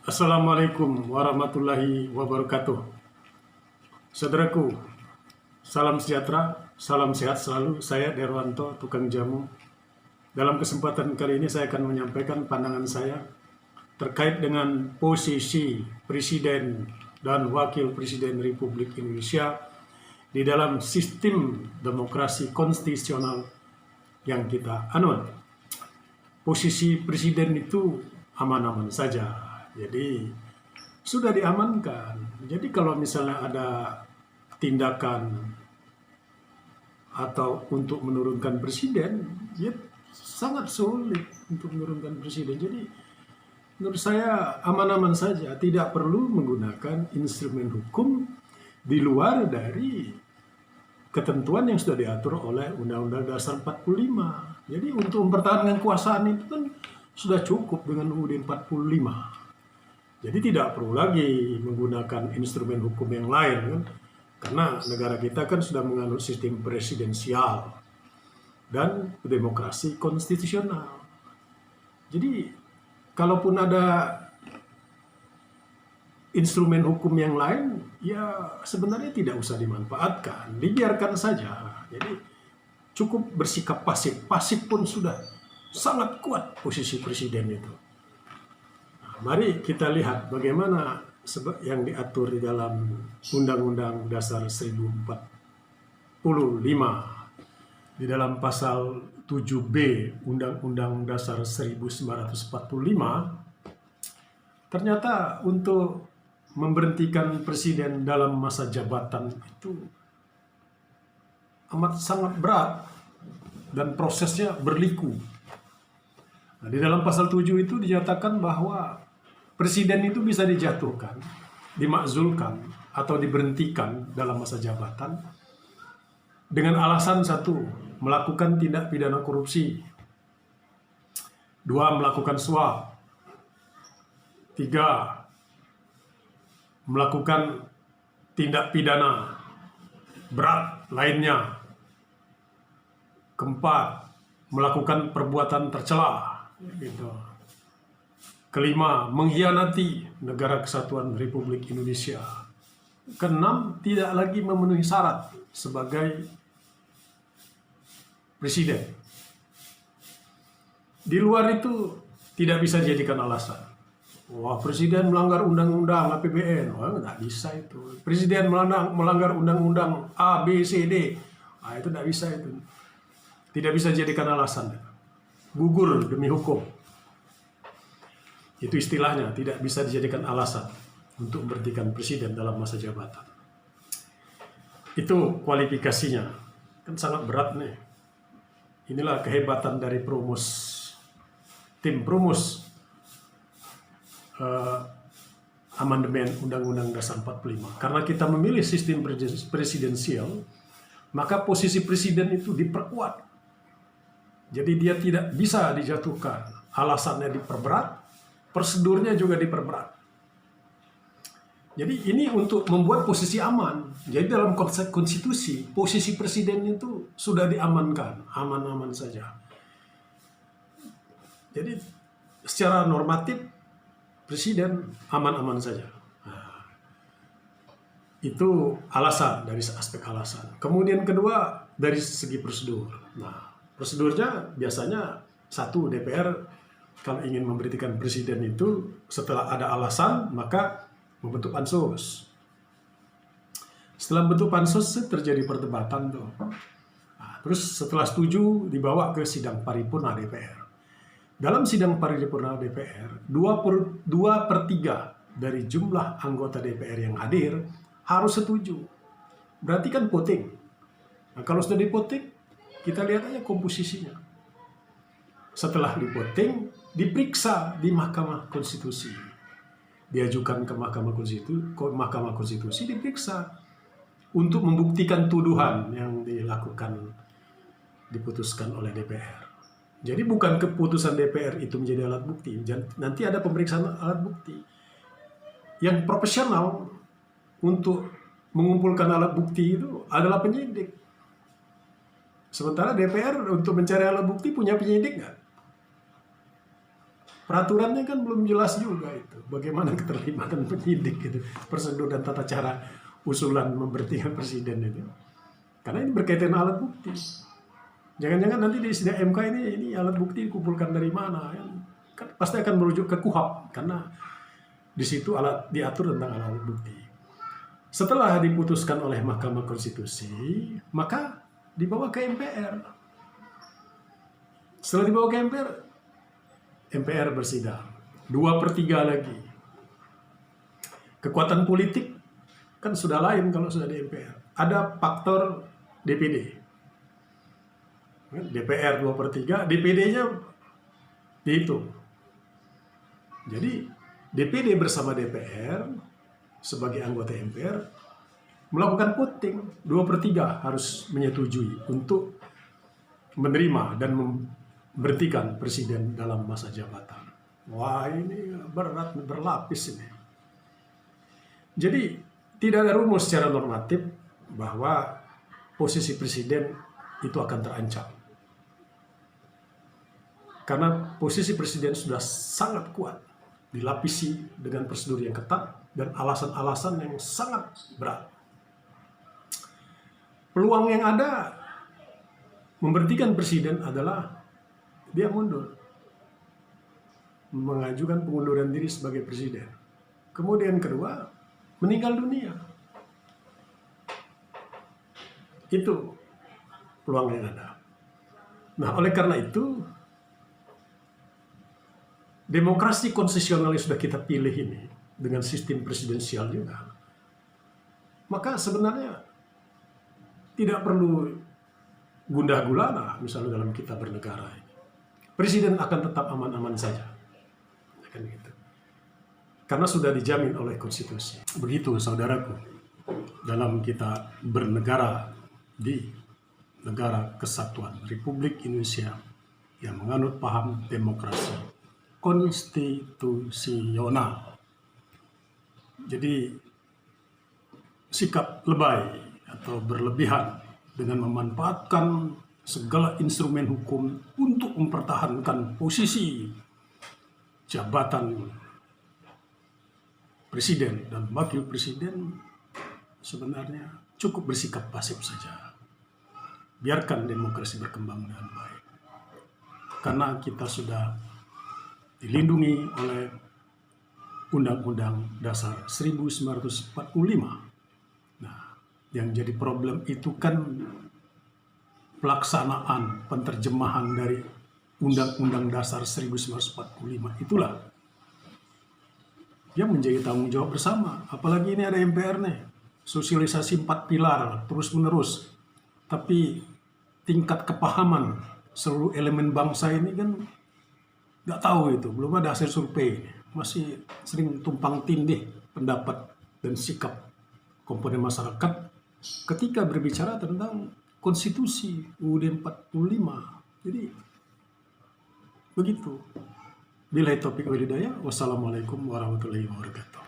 Assalamualaikum warahmatullahi wabarakatuh. Saudaraku, salam sejahtera, salam sehat selalu. Saya Derwanto, tukang jamu. Dalam kesempatan kali ini saya akan menyampaikan pandangan saya terkait dengan posisi Presiden dan Wakil Presiden Republik Indonesia di dalam sistem demokrasi konstitusional yang kita anut. Posisi Presiden itu aman-aman saja. Jadi sudah diamankan. Jadi kalau misalnya ada tindakan atau untuk menurunkan presiden, ya sangat sulit untuk menurunkan presiden. Jadi menurut saya aman-aman saja, tidak perlu menggunakan instrumen hukum di luar dari ketentuan yang sudah diatur oleh Undang-Undang Dasar 45. Jadi untuk mempertahankan kekuasaan itu kan sudah cukup dengan UUD 45. Jadi tidak perlu lagi menggunakan instrumen hukum yang lain kan? Karena negara kita kan sudah menganut sistem presidensial dan demokrasi konstitusional. Jadi kalaupun ada instrumen hukum yang lain, ya sebenarnya tidak usah dimanfaatkan, dibiarkan saja. Jadi cukup bersikap pasif. Pasif pun sudah sangat kuat posisi presiden itu. Mari kita lihat bagaimana yang diatur di dalam Undang-Undang Dasar 1045 di dalam pasal 7B Undang-Undang Dasar 1945. Ternyata untuk memberhentikan presiden dalam masa jabatan itu amat sangat berat dan prosesnya berliku. Nah, di dalam pasal 7 itu dinyatakan bahwa presiden itu bisa dijatuhkan, dimakzulkan, atau diberhentikan dalam masa jabatan dengan alasan satu, melakukan tindak pidana korupsi, dua, melakukan suap, tiga, melakukan tindak pidana berat lainnya, keempat, melakukan perbuatan tercela, gitu. Kelima, mengkhianati negara kesatuan Republik Indonesia. Keenam, tidak lagi memenuhi syarat sebagai presiden. Di luar itu tidak bisa dijadikan alasan. Wah, presiden melanggar undang-undang APBN. Wah, nggak bisa itu. Presiden melanggar undang-undang A, B, C, D. Nah, itu nggak bisa itu. Tidak bisa dijadikan alasan. Gugur demi hukum. Itu istilahnya, tidak bisa dijadikan alasan untuk memberhentikan presiden dalam masa jabatan. Itu kualifikasinya. Kan sangat berat nih. Inilah kehebatan dari tim Prumus amandemen Undang-Undang Dasar 45. Karena kita memilih sistem presidensial, maka posisi presiden itu diperkuat. Jadi dia tidak bisa dijatuhkan. Alasannya diperberat, prosedurnya juga diperberat. Jadi ini untuk membuat posisi aman. Jadi dalam konsep konstitusi, posisi presiden itu sudah diamankan, aman-aman saja. Jadi secara normatif, presiden aman-aman saja. Nah, itu alasan, dari aspek alasan. Kemudian kedua, dari segi prosedur. Nah, prosedurnya biasanya satu, DPR kalau ingin memberhentikan presiden itu setelah ada alasan maka membentuk pansus. Setelah membentuk pansus terjadi perdebatan tuh. Nah, terus setelah setuju dibawa ke sidang paripurna DPR. Dalam sidang paripurna DPR 2/3 dari jumlah anggota DPR yang hadir harus setuju. Berarti kan voting. Nah, kalau sudah di-voting kita lihat aja komposisinya. Setelah di-voting diperiksa di Mahkamah Konstitusi, diajukan ke Mahkamah Konstitusi diperiksa untuk membuktikan tuduhan yang diputuskan oleh DPR. Jadi bukan keputusan DPR itu menjadi alat bukti, nanti ada pemeriksaan alat bukti. Yang profesional untuk mengumpulkan alat bukti itu adalah penyidik. Sementara DPR untuk mencari alat bukti punya penyidik nggak? peraturannya kan belum jelas juga itu. Bagaimana keterlibatan penyidik gitu, prosedur dan tata cara usulan memberhentikan presiden itu. Karena ini berkaitan alat bukti. Jangan-jangan nanti di sidang MK ini alat bukti dikumpulkan dari mana? Kan pasti akan merujuk ke KUHP karena di situ diatur tentang alat bukti. Setelah diputuskan oleh Mahkamah Konstitusi, maka dibawa ke MPR. Setelah dibawa ke MPR, MPR bersidang. 2/3 lagi. Kekuatan politik kan sudah lain kalau sudah di MPR. Ada faktor DPD. DPR 2/3, DPD-nya dihitung. Jadi DPD bersama DPR sebagai anggota MPR melakukan voting 2/3 harus menyetujui untuk menerima dan memberhentikan presiden dalam masa jabatan. Wah, ini berat, berlapis ini. Jadi tidak ada rumus secara normatif bahwa posisi presiden itu akan terancam. Karena posisi presiden sudah sangat kuat, dilapisi dengan prosedur yang ketat dan alasan-alasan yang sangat berat. Peluang yang ada memberhentikan presiden adalah dia mundur, mengajukan pengunduran diri sebagai presiden. Kemudian kedua, meninggal dunia. Itu peluang yang ada. Nah, oleh karena itu, demokrasi konstitusional yang sudah kita pilih ini, dengan sistem presidensial juga, maka sebenarnya tidak perlu gundah gulana, misalnya dalam kita bernegara ini. Presiden akan tetap aman-aman saja. Kan gitu. Karena sudah dijamin oleh konstitusi. Begitu saudaraku, dalam kita bernegara di negara kesatuan Republik Indonesia yang menganut paham demokrasi konstitusional. Jadi sikap lebay atau berlebihan dengan memanfaatkan segala instrumen hukum untuk mempertahankan posisi jabatan presiden dan wakil presiden sebenarnya cukup bersikap pasif saja. Biarkan demokrasi berkembang dengan baik. Karena kita sudah dilindungi oleh Undang-Undang Dasar 1945. Nah, yang jadi problem itu kan pelaksanaan penerjemahan dari Undang-Undang Dasar 1945. Itulah yang menjadi tanggung jawab bersama. Apalagi ini ada MPR nih, sosialisasi 4 pilar terus-menerus. Tapi tingkat kepahaman seluruh elemen bangsa ini kan nggak tahu itu, belum ada hasil survei. Masih sering tumpang tindih pendapat dan sikap komponen masyarakat ketika berbicara tentang konstitusi UUD 45. Jadi begitu. Billahi taufiq wal hidayah. Wassalamualaikum warahmatullahi wabarakatuh.